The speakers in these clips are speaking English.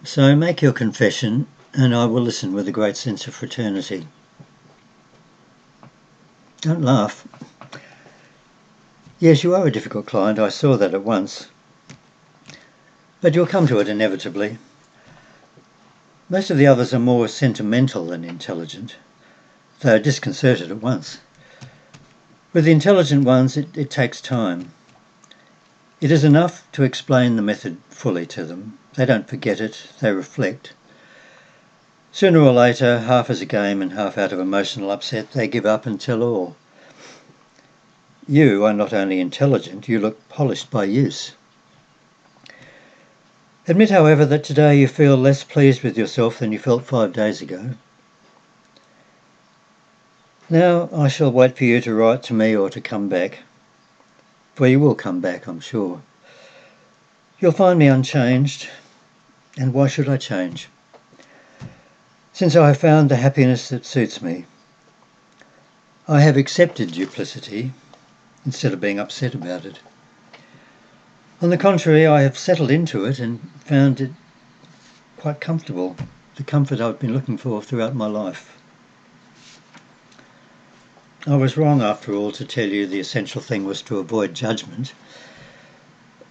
So make your confession, and I will listen with a great sense of fraternity. Don't laugh. Yes, you are a difficult client, I saw that at once. But you'll come to it inevitably. Most of the others are more sentimental than intelligent. They are disconcerted at once. With the intelligent ones, it takes time. It is enough to explain the method fully to them. They don't forget it, they reflect. Sooner or later, half as a game and half out of emotional upset, they give up and tell all. You are not only intelligent, you look polished by use. Admit, however, that today you feel less pleased with yourself than you felt 5 days ago. Now I shall wait for you to write to me or to come back. For you will come back, I'm sure. You'll find me unchanged, and why should I change? Since I have found the happiness that suits me. I have accepted duplicity instead of being upset about it. On the contrary, I have settled into it and found it quite comfortable, the comfort I've been looking for throughout my life. I was wrong, after all, to tell you the essential thing was to avoid judgment.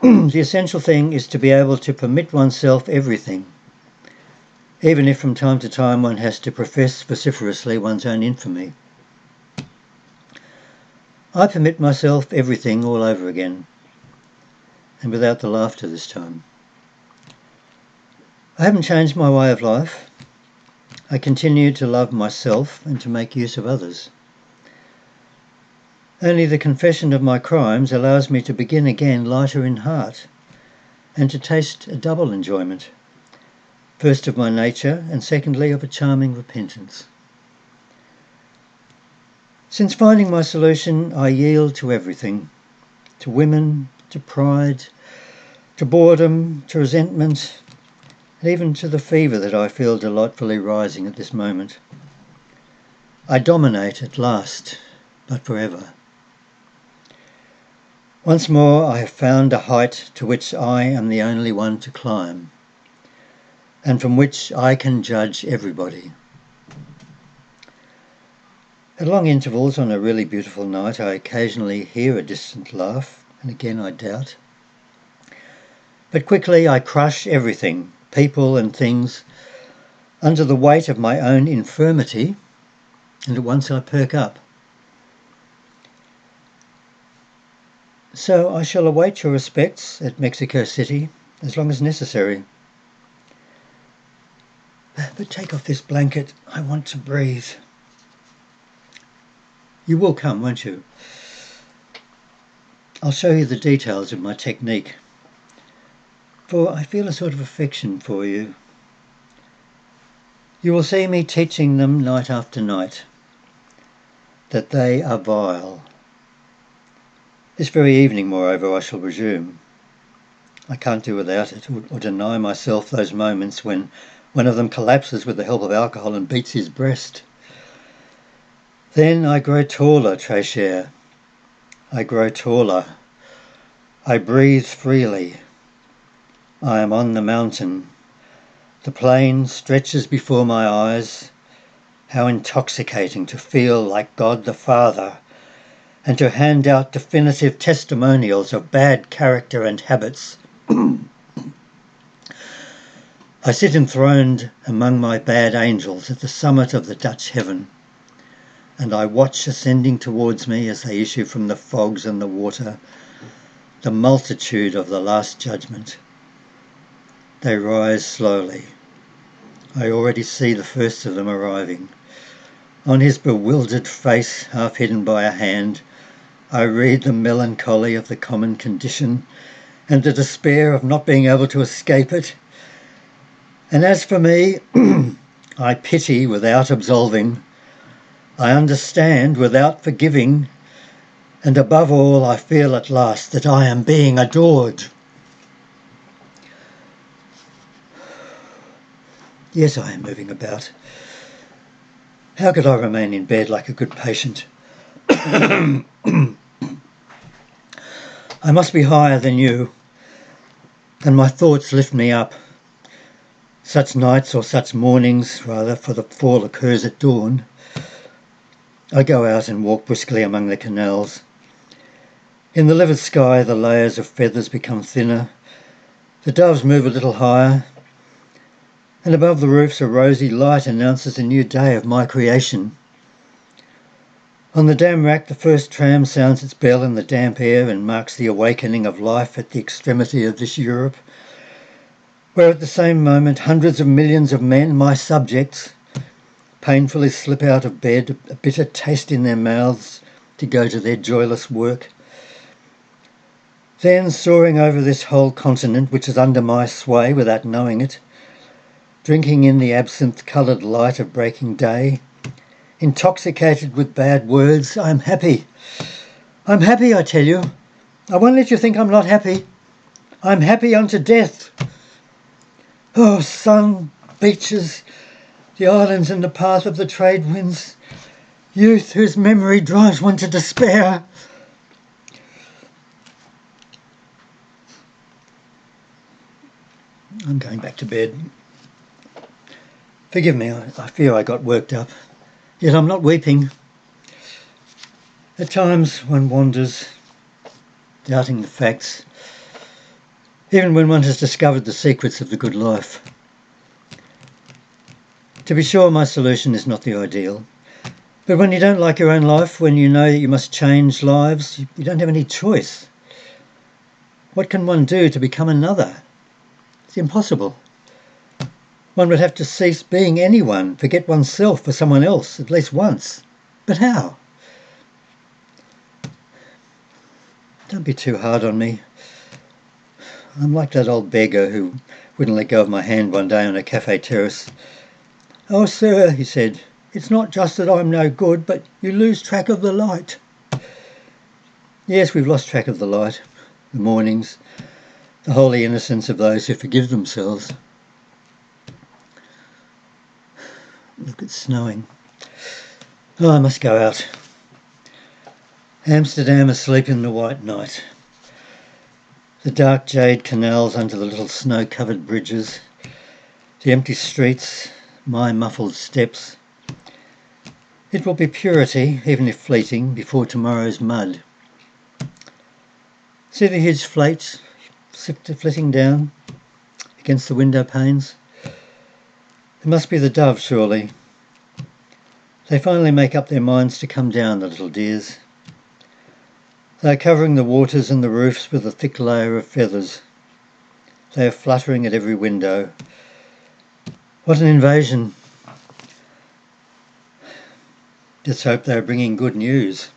The essential thing is to be able to permit oneself everything, even if from time to time one has to profess vociferously one's own infamy. I permit myself everything all over again, and without the laughter this time. I haven't changed my way of life. I continue to love myself and to make use of others. Only the confession of my crimes allows me to begin again lighter in heart and to taste a double enjoyment, first of my nature and secondly of a charming repentance. Since finding my solution, I yield to everything, to women, to pride, to boredom, to resentment, and even to the fever that I feel delightfully rising at this moment. I dominate at last, but forever. Once more I have found a height to which I am the only one to climb, and from which I can judge everybody. At long intervals on a really beautiful night, I occasionally hear a distant laugh, and again I doubt. But quickly I crush everything, people and things, under the weight of my own infirmity, and at once I perk up. So I shall await your respects at Mexico City as long as necessary. But take off this blanket, I want to breathe. You will come, won't you? I'll show you the details of my technique, for I feel a sort of affection for you. You will see me teaching them night after night that they are vile. This very evening, moreover, I shall resume. I can't do without it, or deny myself those moments when one of them collapses with the help of alcohol and beats his breast. Then I grow taller, très cher. I grow taller. I breathe freely. I am on the mountain. The plain stretches before my eyes. How intoxicating to feel like God the Father, and to hand out definitive testimonials of bad character and habits. I sit enthroned among my bad angels at the summit of the Dutch heaven, and I watch ascending towards me as they issue from the fogs and the water, the multitude of the Last Judgment. They rise slowly. I already see the first of them arriving. On his bewildered face, half hidden by a hand, I read the melancholy of the common condition and the despair of not being able to escape it. And as for me, I pity without absolving. I understand without forgiving. And above all, I feel at last that I am being adored. Yes, I am moving about. How could I remain in bed like a good patient? I must be higher than you, and my thoughts lift me up. such nights, or such mornings rather, for the fall occurs at dawn, I go out and walk briskly among the canals. In the livid sky the layers of feathers become thinner, the doves move a little higher, and above the roofs a rosy light announces a new day of my creation. On the dam rack the first tram sounds its bell in the damp air and marks the awakening of life at the extremity of this Europe, where at the same moment hundreds of millions of men, my subjects, painfully slip out of bed, a bitter taste in their mouths, to go to their joyless work. Then, soaring over this whole continent, which is under my sway without knowing it, drinking in the absinthe-coloured light of breaking day, intoxicated with bad words, I'm happy. I'm happy, I tell you. I won't let you think I'm not happy. I'm happy unto death. Oh, sun, beaches, the islands in the path of the trade winds, youth whose memory drives one to despair. I'm going back to bed. Forgive me, I fear I got worked up. Yet I'm not weeping. At times one wanders, doubting the facts, even when one has discovered the secrets of the good life. To be sure, my solution is not the ideal. But when you don't like your own life, when you know that you must change lives, you don't have any choice. What can one do to become another? It's impossible. One would have to cease being anyone, forget oneself for someone else, at least once. But how? Don't be too hard on me. I'm like that old beggar who wouldn't let go of my hand one day on a cafe terrace. "Oh, sir," he said, "it's not just that I'm no good, but you lose track of the light." Yes, we've lost track of the light, the mornings, the holy innocence of those who forgive themselves. Look, it's snowing. Oh, I must go out. Amsterdam asleep in the white night. The dark jade canals under the little snow-covered bridges, the empty streets, my muffled steps. It will be purity, even if fleeting, before tomorrow's mud. See the huge flakes flitting down against the window panes? It must be the doves, surely. They finally make up their minds to come down, the little dears. They are covering the waters and the roofs with a thick layer of feathers. They are fluttering at every window. What an invasion. Let's hope they are bringing good news.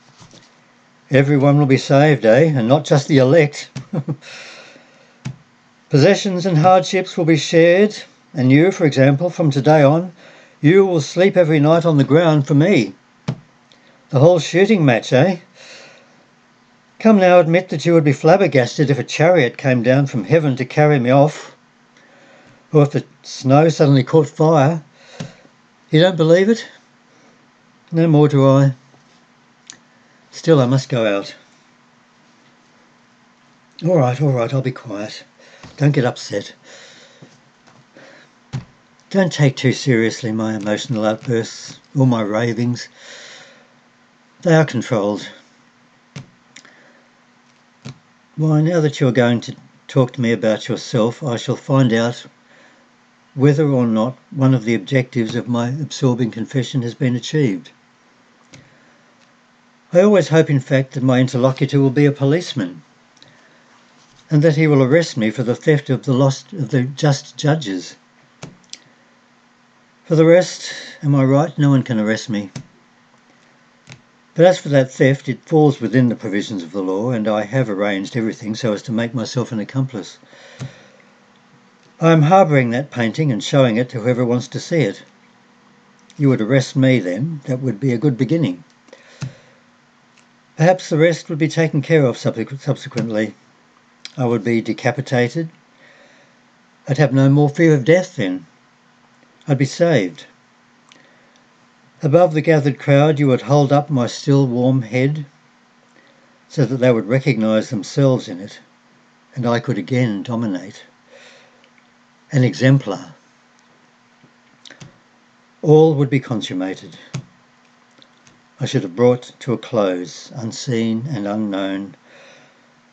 Everyone will be saved, and not just the elect. Possessions and hardships will be shared, and you, for example, from today on, you will sleep every night on the ground for me. The whole shooting match, Come now, admit that you would be flabbergasted if a chariot came down from heaven to carry me off, or if the snow suddenly caught fire. You don't believe it? No more do I. Still, I must go out. All right, I'll be quiet. Don't get upset. Don't take too seriously my emotional outbursts or my ravings. They are controlled. Why, now that you're going to talk to me about yourself, I shall find out whether or not one of the objectives of my absorbing confession has been achieved. I always hope, in fact, that my interlocutor will be a policeman, and that he will arrest me for the theft of the just judges. For the rest, am I right? No one can arrest me. But as for that theft, it falls within the provisions of the law, and I have arranged everything so as to make myself an accomplice. I am harbouring that painting and showing it to whoever wants to see it. You would arrest me then. That would be a good beginning. Perhaps the rest would be taken care of subsequently. I would be decapitated. I'd have no more fear of death then. I'd be saved. Above the gathered crowd you would hold up my still warm head so that they would recognise themselves in it, and I could again dominate. An exemplar, All would be consummated. I should have brought to a close, unseen and unknown,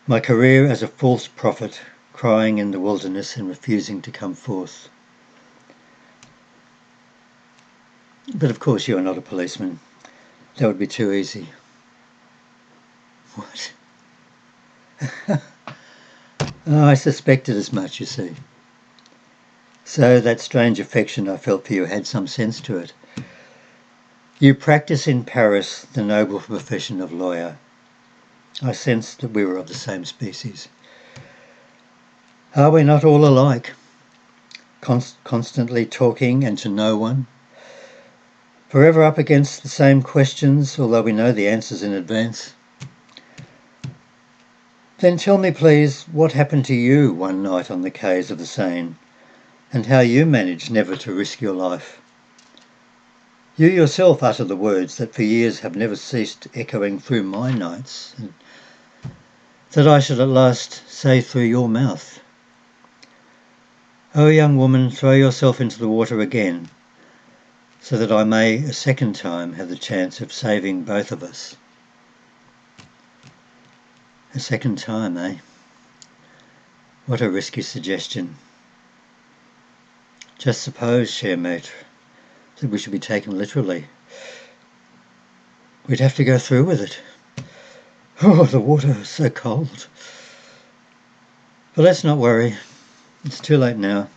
my career as a false prophet, crying in the wilderness and refusing to come forth. But of course you are not a policeman. That would be too easy. What? Oh, I suspected as much, you see. So that strange affection I felt for you had some sense to it. You practice in Paris the noble profession of lawyer. I sensed that we were of the same species. Are we not all alike? Constantly talking and to no one? Forever up against the same questions, although we know the answers in advance? Then tell me, please, what happened to you one night on the quays of the Seine, and how you managed never to risk your life. You yourself utter the words that for years have never ceased echoing through my nights, and that I should at last say through your mouth. O young woman, throw yourself into the water again, so that I may a second time have the chance of saving both of us. A second time, eh? What a risky suggestion. Just suppose, cher maître, that we should be taken literally. We'd have to go through with it. Oh, the water is so cold. But let's not worry. It's too late now.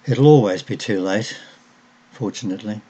It'll always be too late, fortunately.